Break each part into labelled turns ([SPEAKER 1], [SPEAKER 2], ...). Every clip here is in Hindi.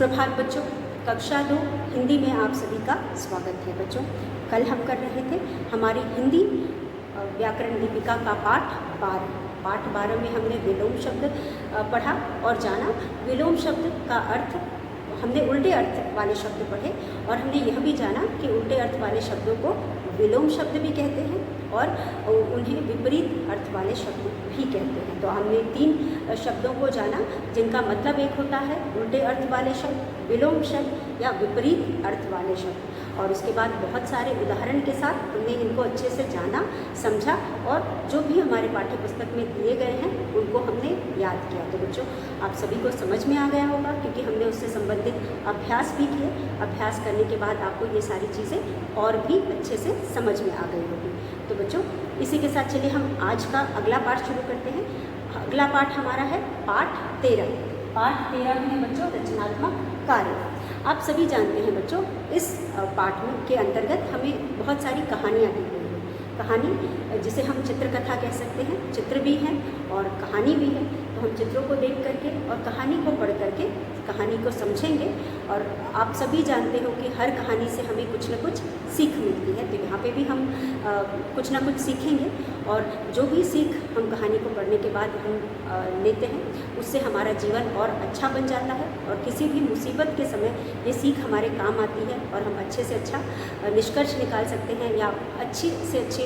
[SPEAKER 1] सुप्रभात बच्चों। कक्षा 2 हिंदी में आप सभी का स्वागत है बच्चों। कल हम कर रहे थे हमारी हिंदी व्याकरण दीपिका का पाठ 12 में हमने विलोम शब्द पढ़ा और जाना। विलोम शब्द का अर्थ हमने उल्टे अर्थ वाले शब्द पढ़े और हमने यह भी जाना कि उल्टे अर्थ वाले शब्दों को विलोम शब्द भी कहते हैं और उन्हें विपरीत अर्थ वाले शब्द भी कहते हैं। तो हमने 3 शब्दों को जाना जिनका मतलब एक होता है उल्टे अर्थ वाले शब्द, विलोम शब्द या विपरीत अर्थ वाले शब्द। और उसके बाद बहुत सारे उदाहरण के साथ हमने इनको अच्छे से जाना, समझा और जो भी हमारे पाठ्य पुस्तक में दिए गए हैं उनको हमने याद किया। तो बच्चों आप सभी को समझ में आ गया होगा क्योंकि हमने उससे संबंधित अभ्यास भी किए। अभ्यास करने के बाद आपको ये सारी चीज़ें और भी अच्छे से समझ में आ गई होगी। तो बच्चों इसी के साथ चलिए हम आज का अगला पाठ शुरू करते हैं। अगला पाठ हमारा है पाठ 13। पाठ 13 में है बच्चों रचनात्मक कार्य। आप सभी जानते हैं बच्चों इस पाठ के अंतर्गत हमें बहुत सारी कहानियाँ दी गई हैं। कहानी जिसे हम चित्रकथा कह सकते हैं, चित्र भी हैं और कहानी भी है। तो हम चित्रों को देख करके और कहानी को पढ़ करके कहानी को समझेंगे। और आप सभी जानते हो कि हर कहानी से हमें कुछ न कुछ सीख मिलती है। तो यहाँ पे भी हम कुछ ना कुछ सीखेंगे और जो भी सीख हम कहानी को पढ़ने के बाद हम लेते हैं उससे हमारा जीवन और अच्छा बन जाता है और किसी भी मुसीबत के समय ये सीख हमारे काम आती है और हम अच्छे से अच्छा निष्कर्ष निकाल सकते हैं या अच्छी से अच्छी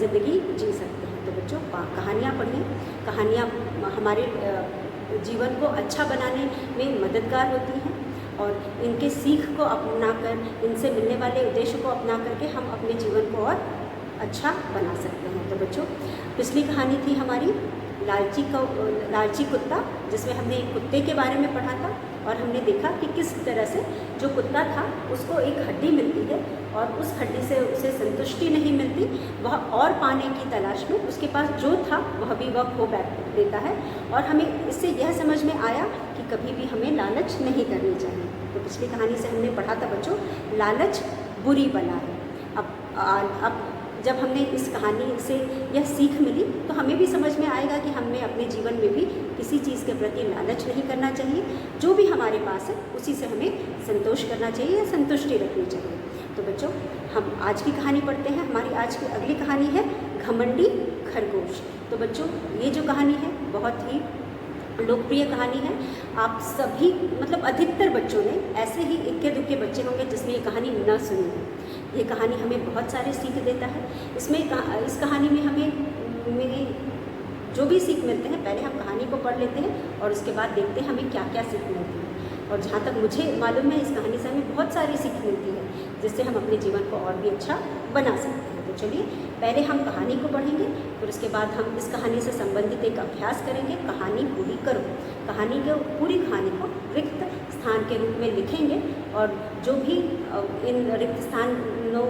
[SPEAKER 1] ज़िंदगी जी सकते हैं। तो बच्चों कहानियाँ पढ़िए। कहानियाँ हमारे जीवन को अच्छा बनाने में मददगार होती हैं और इनके सीख को अपनाकर, इनसे मिलने वाले उद्देश्य को अपना करके हम अपने जीवन को और अच्छा बना सकते हैं। तो बच्चों पिछली कहानी थी हमारी लालची कुत्ता, जिसमें हमने एक कुत्ते के बारे में पढ़ा था और हमने देखा कि किस तरह से जो कुत्ता था उसको एक हड्डी मिलती है और उस हड्डी से उसे संतुष्टि नहीं मिलती, वह और पाने की तलाश में उसके पास जो था वह खो देता है। और हमें इससे यह समझ में आया कि कभी भी हमें लालच नहीं करनी चाहिए। तो पिछली कहानी से हमने पढ़ा था बच्चों लालच बुरी बला है। अब जब हमने इस कहानी से यह सीख मिली तो हमें भी समझ में आएगा कि हमें अपने जीवन में भी किसी चीज़ के प्रति लालच नहीं करना चाहिए। जो भी हमारे पास है उसी से हमें संतोष करना चाहिए या संतुष्टि रखनी चाहिए। तो बच्चों हम आज की कहानी पढ़ते हैं। हमारी आज की अगली कहानी है घमंडी खरगोश। तो बच्चों ये जो कहानी है बहुत ही लोकप्रिय कहानी है। आप सभी मतलब अधिकतर बच्चों ने ऐसे ही इक्के दुक्के बच्चे होंगे जिसने ये कहानी न सुनी है। ये कहानी हमें बहुत सारे सीख देता है। इस कहानी में हमें जो भी सीख मिलते हैं पहले हम कहानी को पढ़ लेते हैं और उसके बाद देखते हैं हमें क्या क्या सीख मिलती है। और जहाँ तक मुझे मालूम है इस कहानी से हमें बहुत सारी सीख मिलती है जिससे हम अपने जीवन को और भी अच्छा बना सकते हैं। तो चलिए पहले हम कहानी को पढ़ेंगे फिर उसके बाद हम इस कहानी से संबंधित एक अभ्यास करेंगे। कहानी पूरी करो। कहानी के पूरी कहानी को रिक्त स्थान के रूप में लिखेंगे और जो भी इन रिक्त स्थानों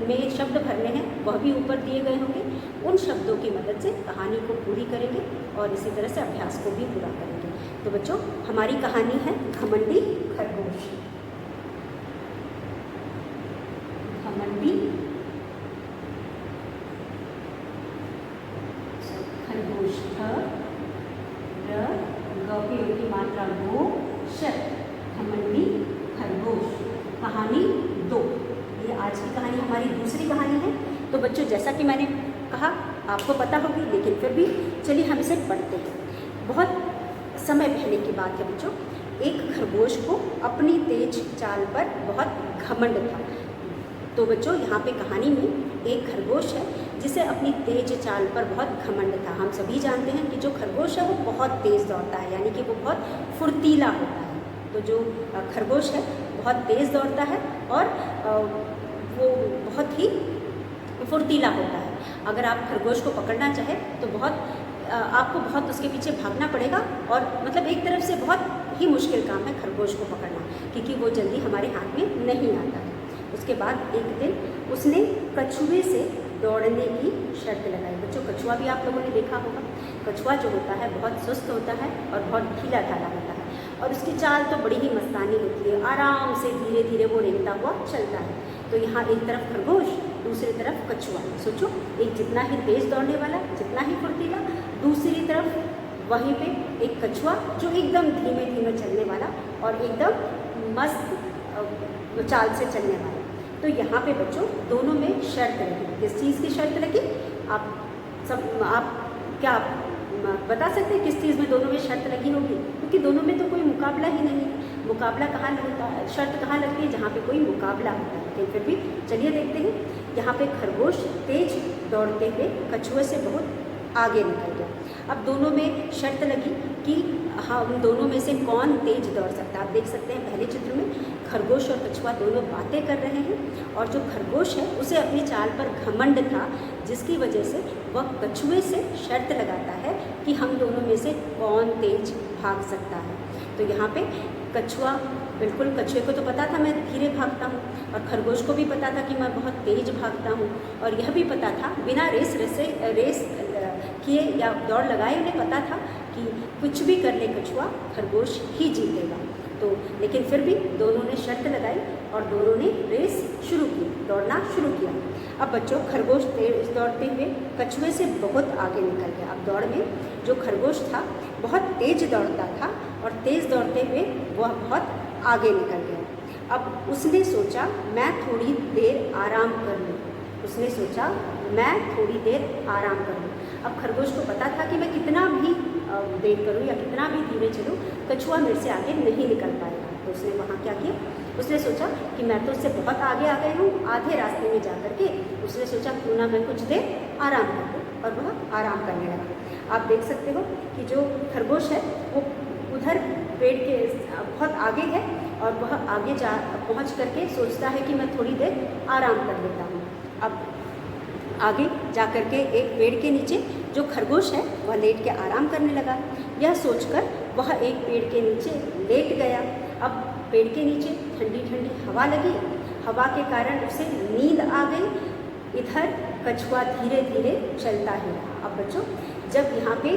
[SPEAKER 1] में शब्द भरने हैं वह भी ऊपर दिए गए होंगे। उन शब्दों की मदद से कहानी को पूरी करेंगे और इसी तरह से अभ्यास को भी पूरा करेंगे। तो बच्चों हमारी कहानी है घमंडी खरगोश। घमंडी खरगोश की मात्रा गो श घमंडी खरगोश। कहानी 2। ये आज की कहानी हमारी दूसरी कहानी है। तो बच्चों जैसा कि मैंने कहा आपको पता होगी लेकिन फिर भी चलिए हम इसे पढ़ते हैं। बहुत समय पहले की बात है बच्चों। एक खरगोश को अपनी तेज चाल पर बहुत घमंड था। तो बच्चों यहाँ पे कहानी में एक खरगोश है जिसे अपनी तेज चाल पर बहुत घमंड था। हम सभी जानते हैं कि जो खरगोश है वो बहुत तेज़ दौड़ता है, यानी कि वो बहुत फुर्तीला होता है। तो जो खरगोश है बहुत तेज़ दौड़ता है और वो बहुत ही फुर्तीला होता है। अगर आप खरगोश को पकड़ना चाहे तो आपको बहुत उसके पीछे भागना पड़ेगा और मतलब एक तरफ से बहुत ही मुश्किल काम है खरगोश को पकड़ना क्योंकि वो जल्दी हमारे हाथ में नहीं आता है। उसके बाद एक दिन उसने कछुए से दौड़ने की शर्त लगाई। बच्चों कछुआ भी आप लोगों ने देखा होगा। कछुआ जो होता है बहुत सुस्त होता है और बहुत ढीला ढाला होता है और उसकी चाल तो बड़ी ही मस्तानी होती है। आराम से धीरे धीरे वो रेंगता हुआ चलता है। तो यहाँ एक तरफ खरगोश दूसरी तरफ कछुआ। सोचो एक जितना ही तेज़ दौड़ने वाला, जितना ही फुर्तीला, दूसरी तरफ वहीं पे एक कछुआ जो एकदम धीमे धीमे चलने वाला और एकदम मस्त चाल से चलने वाला। तो यहाँ पे बच्चों दोनों में शर्त लगी। किस चीज़ की शर्त लगी? आप क्या बता सकते हैं किस चीज़ में दोनों में शर्त लगी होगी? क्योंकि दोनों में तो कोई मुकाबला ही नहीं है। मुकाबला कहाँ लगता है, शर्त कहाँ लगती है? जहाँ पे कोई मुकाबला होता है। लेकिन फिर भी चलिए देखते हैं। यहाँ पे खरगोश तेज दौड़ते हुए कछुए से बहुत आगे निकल गया। अब दोनों में शर्त लगी कि हम दोनों में से कौन तेज दौड़ सकता है। आप देख सकते हैं पहले चित्र में खरगोश और कछुआ दोनों बातें कर रहे हैं और जो खरगोश है उसे अपनी चाल पर घमंड था, जिसकी वजह से वह कछुए से शर्त लगाता है कि हम दोनों में से कौन तेज भाग सकता है। तो यहाँ पे कछुआ बिल्कुल, कछुए को तो पता था मैं धीरे भागता हूँ और खरगोश को भी पता था कि मैं बहुत तेज भागता हूँ, और यह भी पता था बिना रेस किए या दौड़ लगाए उन्हें पता था कि कुछ भी कर ले कछुआ, खरगोश ही जीतेगा। तो लेकिन फिर भी दोनों ने शर्त लगाई और दोनों ने रेस शुरू की, दौड़ना शुरू किया। अब बच्चों खरगोश तेज दौड़ते हुए कछुए से बहुत आगे निकल गया। अब दौड़ में जो खरगोश था बहुत तेज दौड़ता था और तेज दौड़ते हुए वह बहुत आगे निकल गया। अब उसने सोचा मैं थोड़ी देर आराम कर लूँ। उसने सोचा मैं थोड़ी देर आराम कर लूँ। अब खरगोश को पता था कि मैं कितना भी देर करूँ या कितना भी धीरे चलूँ, कछुआ मेरे से आगे नहीं निकल पाएगा। तो उसने वहाँ क्या किया, उसने सोचा कि मैं तो उससे बहुत आगे आ गई हूँ। आधे रास्ते में जा कर के उसने सोचा क्यों ना मैं कुछ देर आराम कर लूँ, और वह आराम करने लगा। आप देख सकते हो कि जो खरगोश है वो उधर पेड़ के बहुत आगे है और वह आगे पहुँच करके सोचता है कि मैं थोड़ी देर आराम कर लेता हूँ। अब आगे जा कर के एक पेड़ के नीचे जो खरगोश है वह लेट के आराम करने लगा। यह सोचकर वह एक पेड़ के नीचे लेट गया। अब पेड़ के नीचे ठंडी ठंडी हवा लगी, हवा के कारण उसे नींद आ गई। इधर कछुआ धीरे धीरे चलता ही रहा। अब बच्चों जब यहाँ पे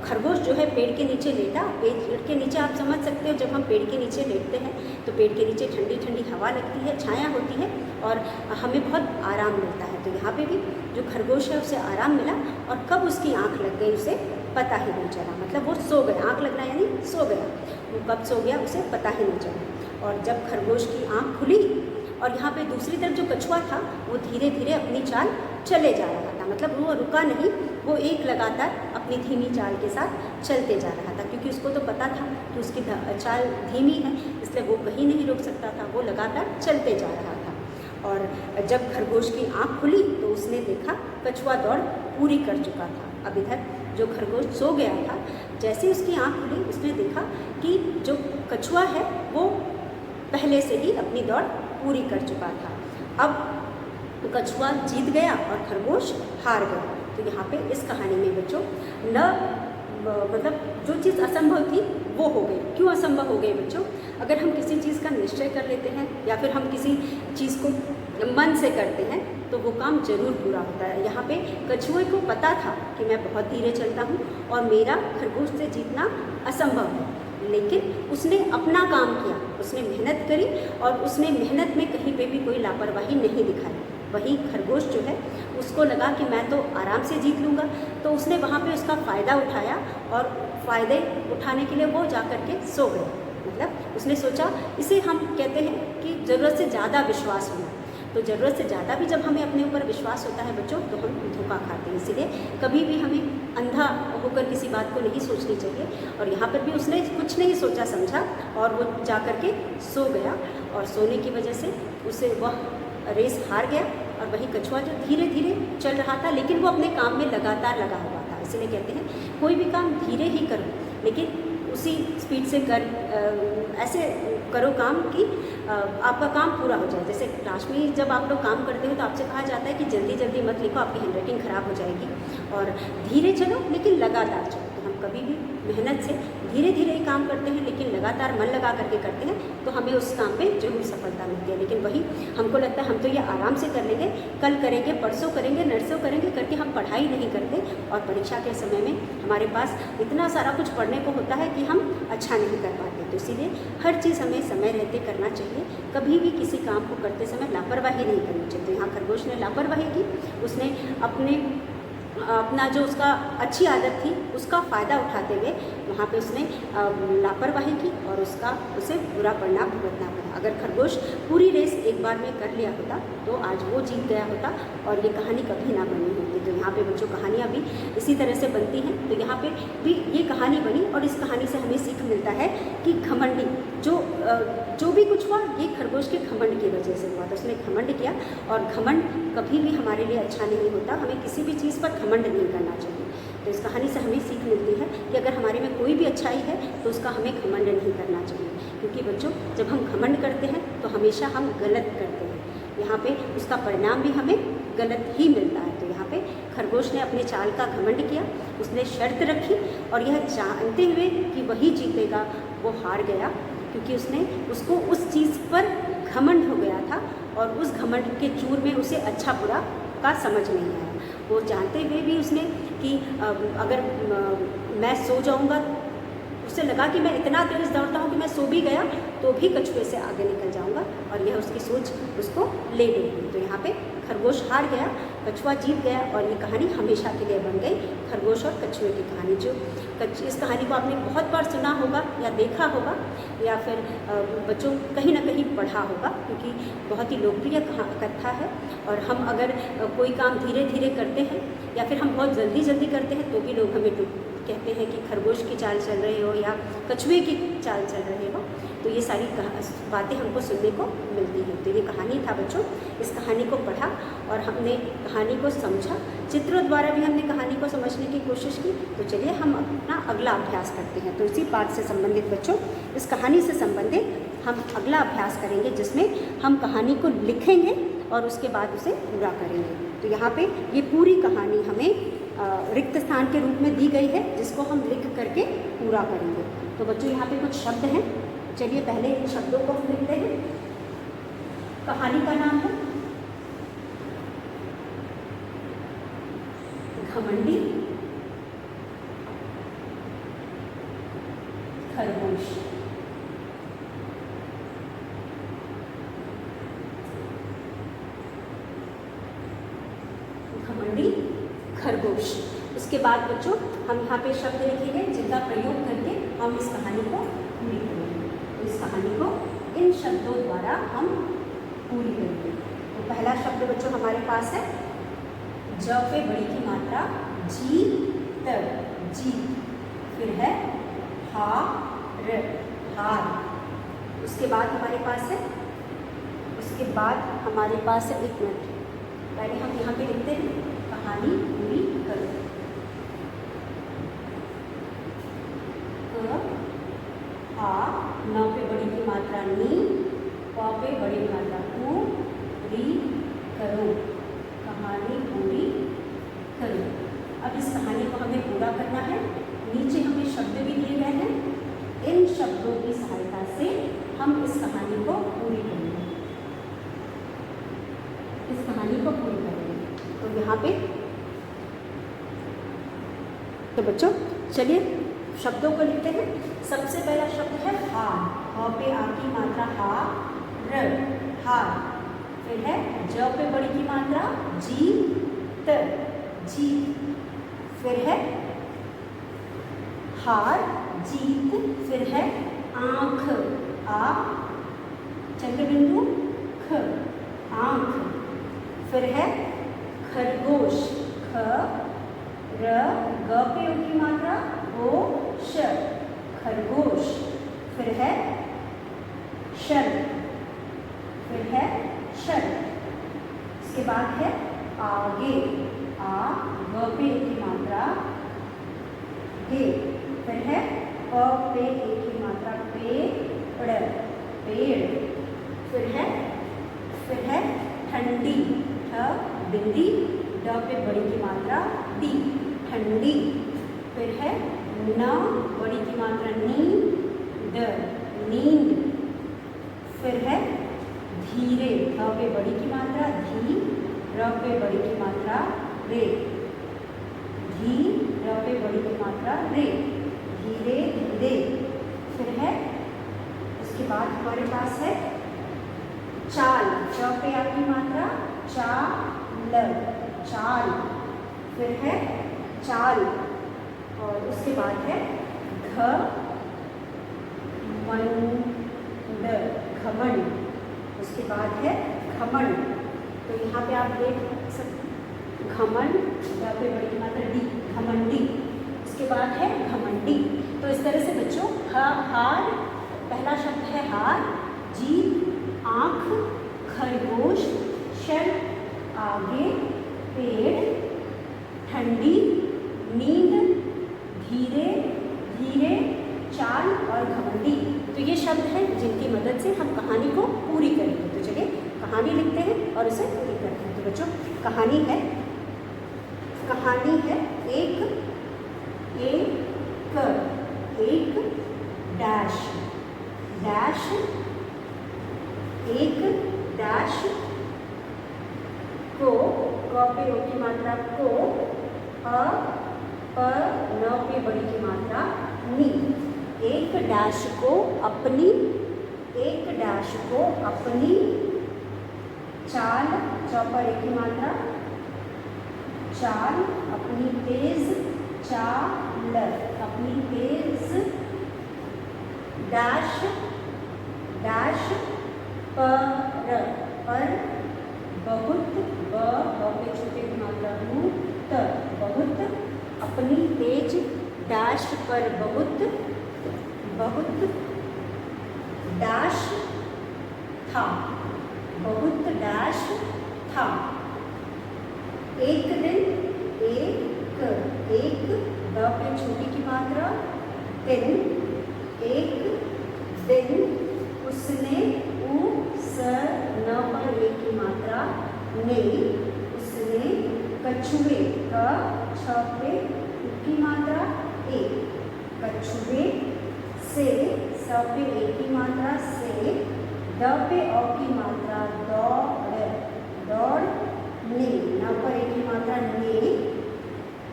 [SPEAKER 1] खरगोश जो है पेड़ के नीचे लेटा, पेड़ के नीचे आप समझ सकते हो जब हम पेड़ के नीचे लेटते हैं तो पेड़ के नीचे ठंडी ठंडी हवा लगती है, छाया होती है और हमें बहुत आराम मिलता है। तो यहाँ पे भी जो खरगोश है उसे आराम मिला और कब उसकी आँख लग गई उसे पता ही नहीं चला। मतलब वो सो गया, आँख लगना यानी सो गया। वो कब सो गया उसे पता ही नहीं चला। और जब खरगोश की आँख खुली और यहाँ पे दूसरी तरफ जो कछुआ था वो धीरे धीरे अपनी चाल चले जा रहा था। मतलब वो रुका नहीं, वो एक लगातार अपनी धीमी चाल के साथ चलते जा रहा था, क्योंकि उसको तो पता था कि उसकी चाल धीमी है, इसलिए वो कहीं नहीं रुक सकता था, वो लगातार चलते जा रहा था। और जब खरगोश की आँख खुली तो उसने देखा कछुआ दौड़ पूरी कर चुका था। अब इधर जो खरगोश सो गया था, जैसे उसकी आँख खुली उसने देखा कि जो कछुआ है वो पहले से ही अपनी दौड़ पूरी कर चुका था। अब कछुआ जीत गया और खरगोश हार गया। तो यहाँ पे इस कहानी में बच्चों मतलब जो चीज़ असंभव थी वो हो गई। क्यों असंभव हो गई बच्चों? अगर हम किसी चीज़ का निश्चय कर लेते हैं या फिर हम किसी चीज़ को मन से करते हैं तो वो काम जरूर पूरा होता है। यहाँ पे कछुए को पता था कि मैं बहुत धीरे चलता हूँ और मेरा खरगोश से जीतना असंभव है, लेकिन उसने अपना काम किया, उसने मेहनत करी और उसने मेहनत में कहीं पे भी कोई लापरवाही नहीं दिखाई। वही खरगोश जो है उसको लगा कि मैं तो आराम से जीत लूँगा, तो उसने वहाँ पे उसका फ़ायदा उठाया और फ़ायदे उठाने के लिए वो जा कर के सो गया। मतलब उसने सोचा, इसे हम कहते हैं कि ज़रूरत से ज़्यादा विश्वास होना। तो ज़रूरत से ज़्यादा भी जब हमें अपने ऊपर विश्वास होता है बच्चों तो हम धोखा खाते हैं। इसीलिए कभी भी हमें अंधा होकर किसी बात को नहीं सोचनी चाहिए। और यहाँ पर भी उसने कुछ नहीं सोचा समझा और वो जा कर के सो गया, और सोने की वजह से उसे वह रेस हार गया। और वही कछुआ जो धीरे धीरे चल रहा था लेकिन वो अपने काम में लगातार लगा हुआ था। इसीलिए कहते हैं कोई भी काम धीरे ही करो, लेकिन उसी स्पीड से ऐसे करो काम कि आपका काम पूरा हो जाए। जैसे क्लास में जब आप लोग काम करते हो तो आपसे कहा जाता है कि जल्दी जल्दी मत लिखो, आपकी हैंडराइटिंग ख़राब हो जाएगी, और धीरे चलो लेकिन लगातार चलो। तो हम कभी भी मेहनत से धीरे धीरे ही काम करते हैं लेकिन लगातार मन लगा करके करते हैं तो हमें उस काम में जरूर सफलता मिलती है। लेकिन वही हमको लगता है हम तो ये आराम से कर लेंगे, कल करेंगे, परसों करेंगे, नरसों करेंगे करके हम पढ़ाई नहीं करते, और परीक्षा के समय में हमारे पास इतना सारा कुछ पढ़ने को होता है कि हम अच्छा नहीं कर पाते। तो इसीलिए हर चीज़ हमें समय रहते करना चाहिए। कभी भी किसी काम को करते समय लापरवाही नहीं करनी चाहिए। तो यहाँ खरगोश ने लापरवाही की, उसने अपने अपना जो उसका अच्छी आदत थी उसका फ़ायदा उठाते हुए वहाँ पे उसने लापरवाही की और उसे बुरा परिणाम भुगतना पड़ा। अगर खरगोश पूरी रेस एक बार में कर लिया होता तो आज वो जीत गया होता और ये कहानी कभी ना बनी होती। तो यहाँ पे बच्चों कहानियाँ भी इसी तरह से बनती हैं। तो यहाँ पे भी ये कहानी बनी और इस कहानी से हमें सीख मिलता है कि घमंडी जो भी कुछ हुआ ये खरगोश के घमंड की वजह से हुआ। तो उसने घमंड किया और घमंड कभी भी हमारे लिए अच्छा नहीं होता। हमें किसी भी चीज़ पर घमंड नहीं करना चाहिए। तो इस कहानी से हमें सीख मिलती है कि अगर हमारे में कोई भी अच्छाई है तो उसका हमें घमंड नहीं करना चाहिए, क्योंकि बच्चों जब हम घमंड करते हैं तो हमेशा हम गलत करते हैं। यहाँ पे उसका परिणाम भी हमें गलत ही मिलता है। तो यहाँ पे खरगोश ने अपने चाल का घमंड किया, उसने शर्त रखी और यह जानते हुए कि वही जीतेगा वो हार गया, क्योंकि उसको उस चीज़ पर घमंड हो गया था और उस घमंड के चूर में उसे अच्छा बुरा का समझ नहीं आया। वो जानते हुए भी उसने कि अगर मैं सो जाऊंगा, उसे लगा कि मैं इतना तेज़ दौड़ता हूँ कि मैं सो भी गया तो भी कछुए से आगे निकल जाऊंगा, और यह उसकी सोच उसको ले गई। तो यहाँ पे खरगोश हार गया, कछुआ जीत गया और ये कहानी हमेशा के लिए बन गई, खरगोश और कछुए की कहानी। जो इस कहानी को आपने बहुत बार सुना होगा या देखा होगा या फिर बच्चों कहीं ना कहीं पढ़ा होगा, क्योंकि बहुत ही लोकप्रिय कथा है। और हम अगर कोई काम धीरे धीरे करते हैं या फिर हम बहुत जल्दी करते हैं तो भी लोग हमें कहते हैं कि खरगोश की चाल चल रहे हो या कछुए की चाल चल रहे हो। तो ये सारी बातें हमको सुनने को मिलती हैं। तो ये कहानी था बच्चों, इस कहानी को पढ़ा और हमने कहानी को समझा, चित्रों द्वारा भी हमने कहानी को समझने की कोशिश की। तो चलिए हम अपना अगला अभ्यास करते हैं। तो इसी पाठ से संबंधित बच्चों, इस कहानी से संबंधित हम अगला अभ्यास करेंगे जिसमें हम कहानी को लिखेंगे और उसके बाद उसे पूरा करेंगे। तो यहाँ पे ये पूरी कहानी हमें रिक्त स्थान के रूप में दी गई है, जिसको हम लिख करके पूरा करेंगे। तो बच्चों यहाँ पे कुछ शब्द हैं, चलिए पहले इन शब्दों को हम लिखते हैं। कहानी का नाम है घमंडी खरगोश। घमंडी खरगोश। उसके बाद बच्चों हम यहाँ पे शब्द लिखेंगे जिनका प्रयोग करके हम इस कहानी को पूरी करेंगे। तो इस कहानी को इन शब्दों द्वारा हम पूरी करेंगे। तो पहला शब्द बच्चों हमारे पास है ज पे बड़ी की मात्रा जी त, जीत। फिर है हा र, हार। उसके बाद हमारे पास है एक मिनट पहले हम यहाँ पे लिखते हैं कहानी पूरी करो। आ, न पे बड़ी की मात्रा नी, प पे बड़ी की मात्रा उ, री करो, कहानी पूरी करो। अब इस कहानी को हमें पूरा करना है। नीचे हमें शब्द भी दिए गए हैं, इन शब्दों की सहायता से हम इस कहानी को पूरी करेंगे। तो यहाँ पे तो बच्चों चलिए शब्दों को लिखते हैं। सबसे पहला शब्द है हार। ह पे आ की मात्रा हा र, हार। फिर है ज पे बड़ी की मात्रा जी त, जीत। फिर है हार, जीत। फिर है आँख, आ चंद्रबिंदु ख, आँख। फिर है खरगोश, ख र, ग पे उ की मात्रा ओ श, खरगोश। फिर है शर्त, इसके बाद है आगे, आ ग पे ए की मात्रा गे। फिर है प पे ए की मात्रा पेड़, पेड़। फिर है ठंडी, ठ बिंदी, ड पे बड़ी की मात्रा डी, ठंडी। फिर है न बड़ी की मात्रा नी, द, नींद। फिर है धीरे, ध पे बड़ी की मात्रा धी, र पे बड़ी की मात्रा रे, धी, र पे बड़ी की मात्रा रे, धीरे धीरे। फिर है इसके बाद हमारे पास है चाल, च पे आ की मात्रा चा ल, चाल। फिर है चाल, और उसके बाद है घमंड, उसके बाद है घमंड। तो यहाँ पे आप देख सकते घमंड, यहाँ पे बड़ी की मात्रा डी, घमंडी। उसके बाद है घमंडी। तो इस तरह से बच्चों हार, पहला शब्द है हार, जीभ, आँख, खरगोश, शर, आगे, पेड़, ठंडी, नींद, धीरे धीरे, चाल और घमंडी। तो ये शब्द हैं जिनकी मदद से हम कहानी को पूरी करेंगे। तो चलिए कहानी लिखते हैं और उसे पूरी करते हैं। तो बच्चों कहानी है एक डैश डैश, एक डैश को, क पे ओ की मात्रा को, अ प न पे बड़ी की मात्रा नी। एक डैश को अपनी, एक डैश को अपनी चाल, च पर एक की मात्रा चाल, अपनी तेज चाल, अपनी तेज डैश डैश पर बहुत, ब पे छोटे की मात्रा हूँ, त बहुत, अपनी तेज डैश पर बहुत, बहुत डैश था, बहुत डैश था। एक दिन, एक द पे छोटी की मात्रा दिन, एक दिन उसने, उ स न पर एक की मात्रा ने, उसने कछुए, क छ पे की मात्रा ए, कछुए से, स पे एक की मात्रा से, द पे औ की मात्रा दौड़, दौड़ ने, न पर एक की मात्रा ने,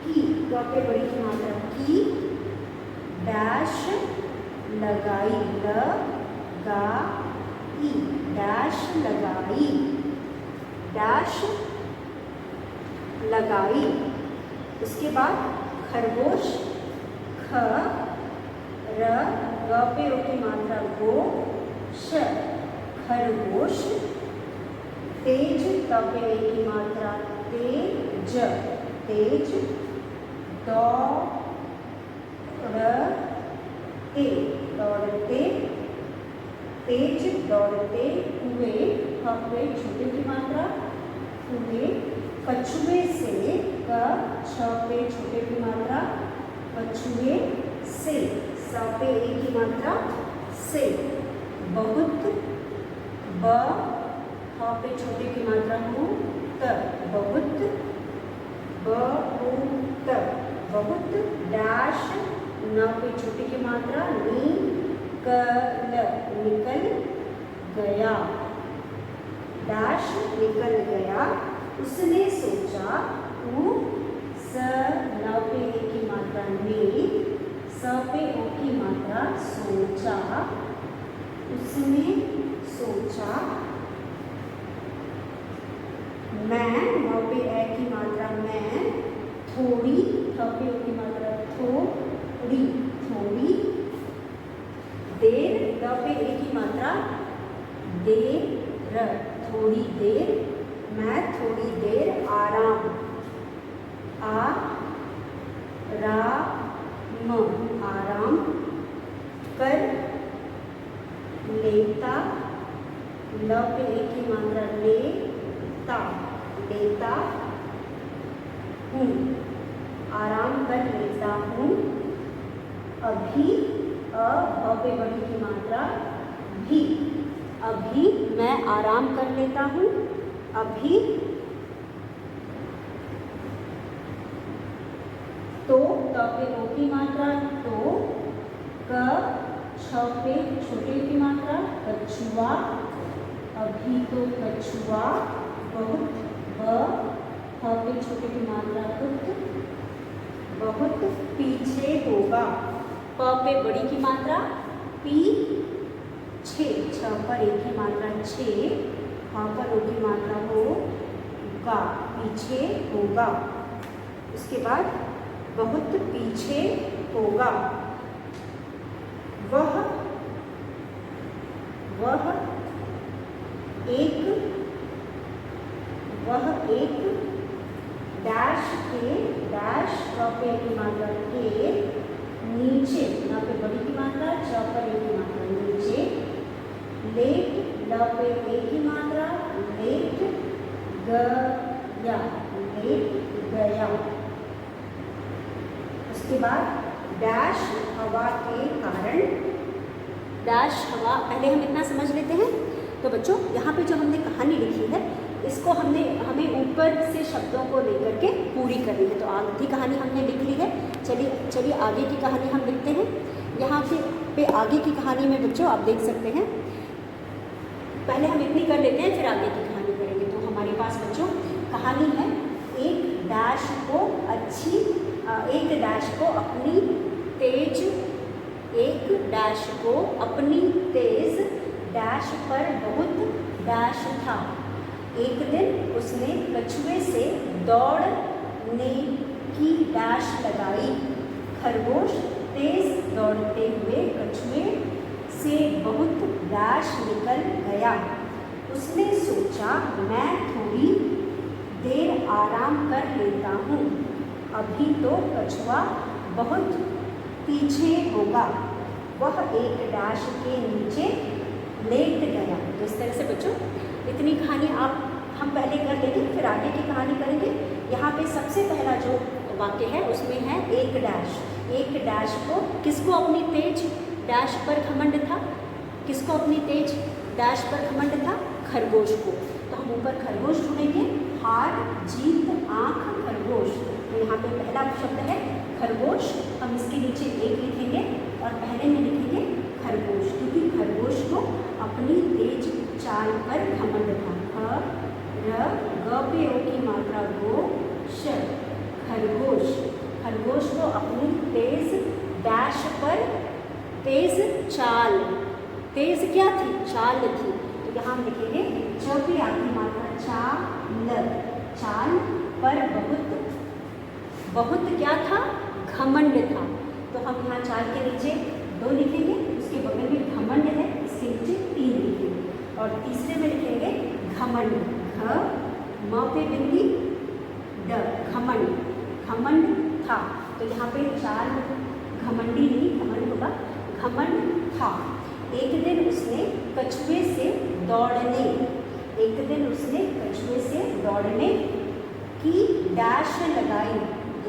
[SPEAKER 1] की, क पे बड़ी की मात्रा की, डैश लगाई, लगाई, डैश लगाई, डैश लगाई। उसके बाद खरगोश, ख र, ग पे ओ की मात्रा गो, श, खरगोश, तेज, त पे ए की मात्रा तेज, तेज, दौड़ते, तेज दौड़ते हुए, ख पे छोटे की मात्रा हुए, कछुए से, क छ पे छोटे की मात्रा कछुए से, स पे ए की मात्रा से, बहुत, ब ह पे छोटे की मात्रा हूँ, त बहुत, बहुत, बहुत डैश, न पे छोटे की मात्रा निकल, निकल गया, डैश निकल गया। उसने सोचा, उ स न पे ए की मात्रा ने, स पे ओ की मात्रा सोचा, उसने सोचा। मैं, न पे ए की मात्रा मैं, थोड़ी, थ पे ओ की मात्रा थोड़ी, थोड़ी देर, द पे ए की मात्रा देर, थोड़ी देर, मैं थोड़ी देर आराम, आराम कर लेता, ल पे ए की मात्रा लेता, लेता हूँ, आराम कर लेता हूँ। अभी, अ पे बड़ी की मात्रा भी, अभी मैं आराम कर लेता हूँ, अभी। तो, त पे ओ की मात्रा तो, क छ पे छोटे की मात्रा कछुआ, अभी तो कछुआ, बहुत, ब ह पे छोटे की मात्रा कुत, बहुत पीछे होगा, प पे बड़ी की मात्रा पी, छे, छ पर एक की मात्रा छे, ह पर ओ की मात्रा हो, गा, पीछे होगा। उसके बाद बहुत पीछे होगा, वह एक डैश के, डैश पे की मात्रा के नीचे, यहाँ पे बड़ी की मात्रा, च पर ए की मात्रा नीचे, लेट ल पे ए की मात्रा, लेट गया, लेट गया। उसके बाद डैश हवा के कारण, डैश हवा, पहले हम इतना समझ लेते हैं। तो बच्चों यहाँ पे जो हमने कहानी लिखी है इसको हमें ऊपर से शब्दों को लेकर के पूरी करनी है। तो आधी कहानी हमने लिख ली है, चलिए आगे की कहानी हम लिखते हैं। यहाँ पे आगे की कहानी में बच्चों आप देख सकते हैं, पहले हम इतनी कर लेते हैं फिर आगे की कहानी करेंगे। तो हमारे पास बच्चों कहानी है, एक डैश को अपनी तेज, एक डैश को अपनी तेज डैश पर बहुत डैश था। एक दिन उसने कछुए से दौड़ने की डैश लगाई। खरगोश तेज दौड़ते हुए कछुए से बहुत डैश निकल गया। उसने सोचा मैं थोड़ी देर आराम कर लेता हूँ, अभी तो कछुआ बहुत पीछे होगा। वह एक डैश के नीचे लेट गया। तो इस तरह से बच्चों इतनी कहानी हम पहले कर लेंगे, फिर आगे की कहानी करेंगे। यहाँ पे सबसे पहला जो वाक्य है उसमें है एक डैश। एक डैश को, किसको अपनी तेज डैश पर घमंड था, किसको अपनी तेज डैश पर घमंड था, खरगोश को। तो हम ऊपर खरगोश ढूंढेंगे, हार जीत आँख खरगोश। तो यहाँ पे पहला शब्द है खरगोश, हम इसके नीचे एक लिखेंगे और पहले में लिखेंगे खरगोश, क्योंकि खरगोश को अपनी तेज चाल पर घमंड था। ग पे ओ की मात्रा गो, श, खरगोश। खरगोश को अपनी तेज डैश पर, तेज चाल, तेज क्या थी, चाल थी। तो यहाँ हम लिखेंगे च पे आखिरी मात्रा चाल, चाल पर बहुत क्या था, घमंड था। तो हम यहाँ चाल के नीचे 2 लिखेंगे, उसके बगल में घमंड है, इसके नीचे 3 लिखेंगे और तीसरे में लिखेंगे घमंड, घ म पे बिंदी ड, घमंड, घमंड था। तो यहाँ पे चाल घमंडी नहीं, घमंड होगा, घमंड था। एक दिन उसने कछुए से दौड़ने, एक दिन उसने कछुए से दौड़ने की डैश लगाई।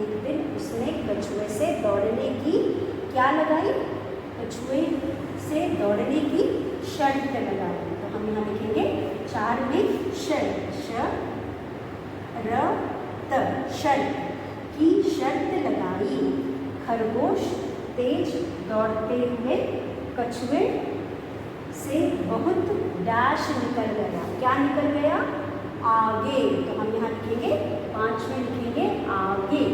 [SPEAKER 1] एक दिन उसने कछुए से दौड़ने की क्या लगाई, कछुए से दौड़ने की शर्त लगाई। तो हम यहाँ लिखेंगे 4 में शर्त, श र त, शर्त की शर्त लगाई। खरगोश तेज दौड़ते हुए कछुए से बहुत डैश निकल गया, क्या निकल गया, आगे। तो हम यहाँ लिखेंगे 5 में लिखेंगे आगे,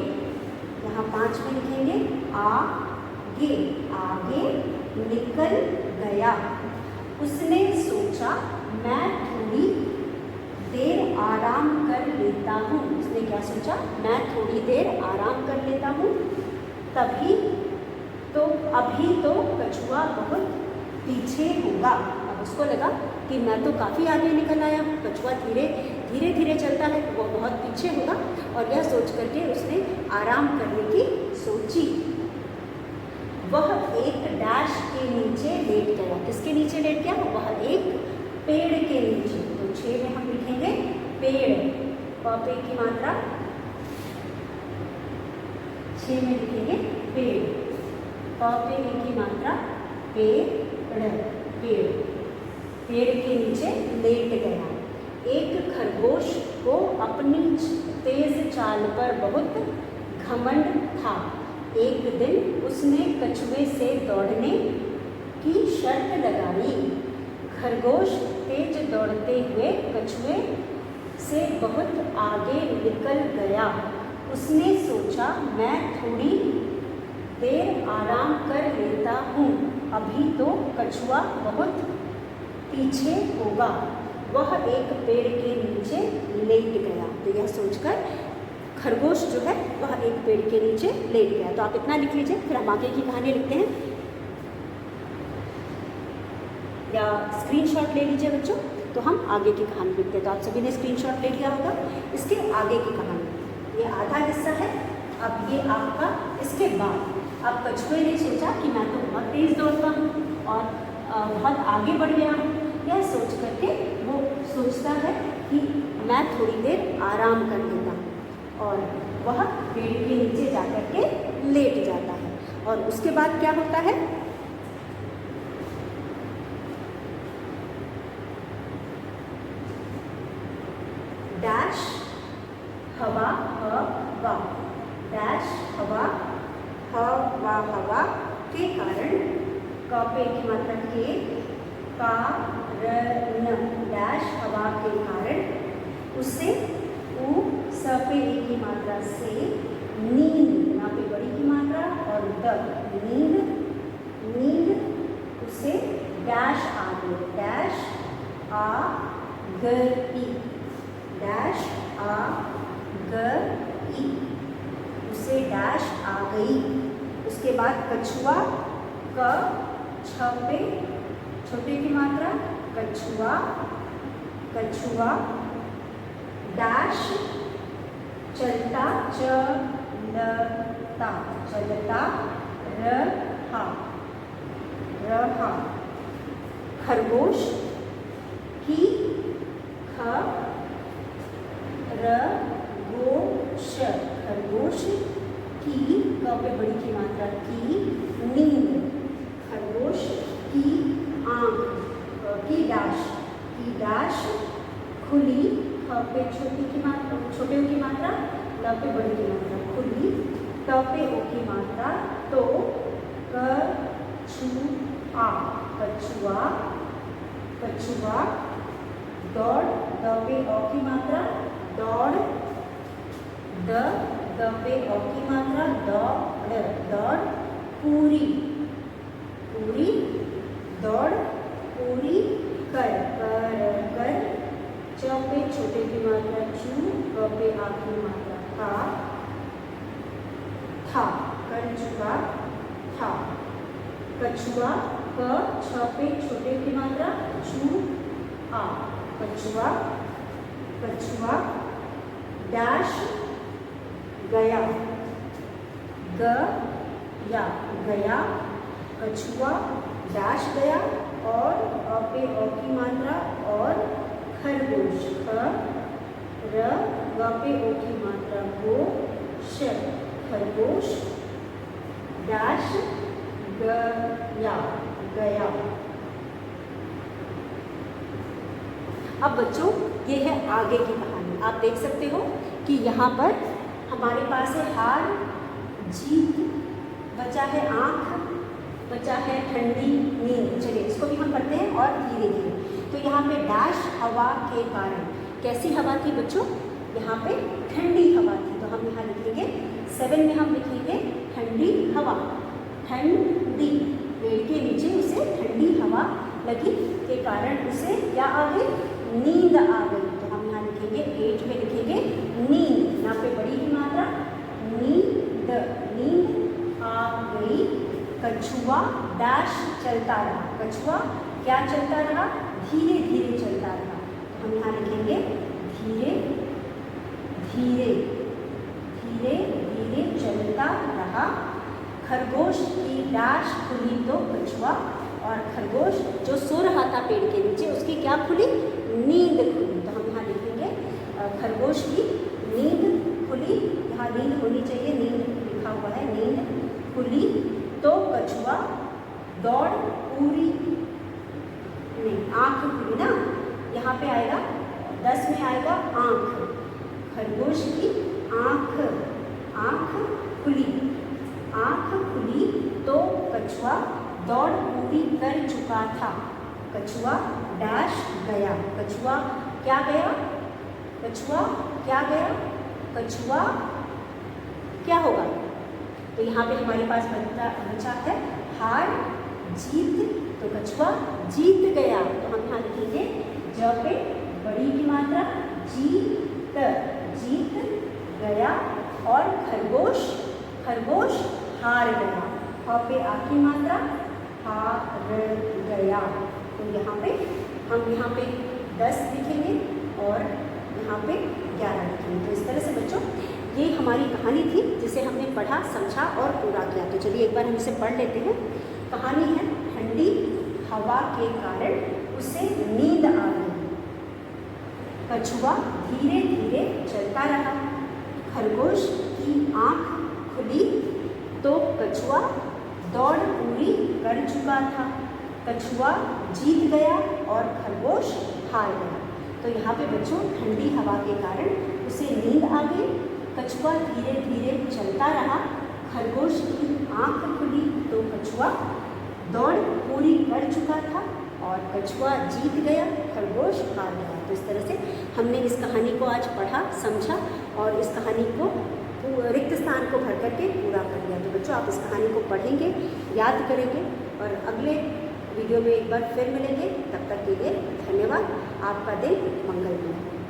[SPEAKER 1] यहाँ 5 में लिखेंगे आगे, आगे निकल गया। उसने सोचा मैं थोड़ी देर आराम कर लेता हूँ। उसने क्या सोचा, मैं थोड़ी देर आराम कर लेता हूँ, तभी तो अभी तो कछुआ बहुत पीछे होगा। अब उसको लगा कि मैं तो काफ़ी आगे निकल आया हूँ, कछुआ धीरे धीरे चलता है, वो बहुत पीछे होगा। और यह सोच करके उसने आराम करने की सोची। वह एक डैश के नीचे लेट गया। किसके नीचे लेट गया, वह एक पेड़ के नीचे। तो 6 में हम लिखेंगे पेड़, प पे की मात्रा 6 में लिखेंगे पेड़, प पे की मात्रा पेड़, पेड़, पेड़ के नीचे लेट गया। एक खरगोश को अपनी तेज चाल पर बहुत घमंड था। एक दिन उसने कछुए से दौड़ने की शर्त लगाई। खरगोश तेज दौड़ते हुए कछुए से बहुत आगे निकल गया। उसने सोचा मैं थोड़ी देर आराम कर लेता हूँ, अभी तो कछुआ बहुत पीछे होगा। वह एक पेड़ के नीचे लेट गया। तो यह सोचकर खरगोश जो है वह एक पेड़ के नीचे लेट गया। तो आप इतना लिख लीजिए, फिर हम आगे की कहानी लिखते हैं, या स्क्रीनशॉट ले लीजिए बच्चों, तो हम आगे की कहानी लिखते हैं। तो आप सभी ने स्क्रीनशॉट ले लिया होगा। इसके आगे की कहानी, ये आधा हिस्सा है। अब ये आपका, इसके बाद अब कछुए ने सोचा कि मैं तो बहुत तेज़ दौड़ता हूँ और बहुत आगे बढ़ गया हूँ। यह सोच करके वो सोचता है कि मैं थोड़ी देर आराम कर लेता हूँ, और वह पेड़ के नीचे जा कर के लेट जाता है। और उसके बाद क्या होता है, डैश हवा हवा, डैश हवा हवा हवा के कारण, क पे की मात्रा के, कारण, डैश हवा के कारण, उससे उ स पे ए की मात्रा से, नींद, यहाँ पे बड़ी की मात्रा और द, नींद, नींद उससे डैश आ गई, डैश आ गई, डैश आ गई, उससे डैश आ गई। उसके बाद कछुआ, क छ पे छोटे की मात्रा, कछुआ, कछुआ डैश चलता, चलता, चलता रहा, रहा। खरगोश की, ख र गो श, खरगोश की, क पे बड़ी की मात्रा की, नींद, खरगोश की आँख, की डैश खुली, ख पे छोटी की मात्रा, छोटे की मात्रा, ल पे बड़ी की मात्रा, खुली, त पे ओ की मात्रा, तो, कछुआ, कछुआ, कछुआ दौड़, द पे ओ की मात्रा, दौड़, द पे ओ की मात्रा, दौड़, दौड़ पूरी, पूरी दौड़ पूरी कर, कर, च पे छोटे की मात्रा चू, क पे आ की मात्रा था, कर चुका था। कछुआ, क छ पे छोटे की मात्रा छू आ, कछुआ, कछुआ डैश गया, गया, गया, कछुआ डैश गया, और अ पे ओ की मात्रा, और खरगोश, ख र ग पे ओ की मात्रा गो श, खरगोश डैश गया, गया। अब बच्चों ये है आगे की कहानी। आप देख सकते हो कि यहाँ पर हमारे पास है हार, जीत, बचा है आँख, बचा है ठंडी नींद। चलिए इसको भी हम पढ़ते हैं और धीरे धीरे। तो यहाँ पे डैश हवा के कारण, कैसी हवा थी बच्चों, यहाँ पे ठंडी हवा थी। तो हम यहाँ लिखेंगे 7 में हम लिखेंगे ठंडी हवा, ठंडी, पेड़ के नीचे उसे ठंडी हवा लगी के कारण उसे क्या आ गई, नींद आ गई। तो हम यहाँ लिखेंगे 8 में लिखेंगे नींद, यहाँ पे बड़ी की मात्रा, नींद, नींद आ गई। कछुआ डैश चलता रहा, कछुआ क्या चलता रहा, धीरे धीरे चलता रहा। तो हम यहाँ लिखेंगे धीरे धीरे, धीरे धीरे चलता रहा। खरगोश की डैश खुली, तो कछुआ और खरगोश जो सो रहा था पेड़ के नीचे उसकी क्या खुली, नींद खुली। तो हम यहाँ लिखेंगे खरगोश की नींद खुली, यहाँ नींद होनी चाहिए, नींद लिखा हुआ है, नींद खुली। तो कछुआ दौड़ पूरी, नहीं आँख खुली ना, यहाँ पे आएगा 10 में आएगा आँख, खरगोश की आँख, आँख खुली, आँख खुली। तो कछुआ दौड़ पूरी कर चुका था। कछुआ डैश गया, कछुआ क्या गया, कछुआ क्या गया, कछुआ क्या होगा। तो यहाँ पे हमारे पास बचा है हार जीत, तो कछुआ जीत गया। तो हम यहाँ लिखेंगे ज पे बड़ी की मात्रा जीत, जीत गया। गया और खरगोश हार गया। ह पे आखिरी मात्रा हार गया। तो यहाँ पे हम यहाँ पे 10 लिखेंगे और यहाँ पे 11 लिखेंगे। तो इस तरह से बच्चों ये हमारी कहानी थी जिसे हमने पढ़ा, समझा और पूरा किया। तो चलिए एक बार हम इसे पढ़ लेते हैं। कहानी है, ठंडी हवा के कारण उसे नींद आ गई। कछुआ धीरे धीरे चलता रहा। खरगोश की आँख खुली तो कछुआ दौड़ पूरी कर चुका था। कछुआ जीत गया और खरगोश हार गया। तो यहाँ पे बच्चों ठंडी हवा के कारण उसे नींद आ गई। कछुआ धीरे धीरे चलता रहा। खरगोश की आँख खुली तो कछुआ दौड़ पूरी कर चुका था और कछुआ जीत गया, खरगोश हार गया। तो इस तरह से हमने इस कहानी को आज पढ़ा, समझा और इस कहानी को रिक्त स्थान को भर करके पूरा कर लिया। तो बच्चों आप इस कहानी को पढ़ेंगे, याद करेंगे और अगले वीडियो में एक बार फिर मिलेंगे। तब तक के लिए धन्यवाद। आपका दिन मंगलमय।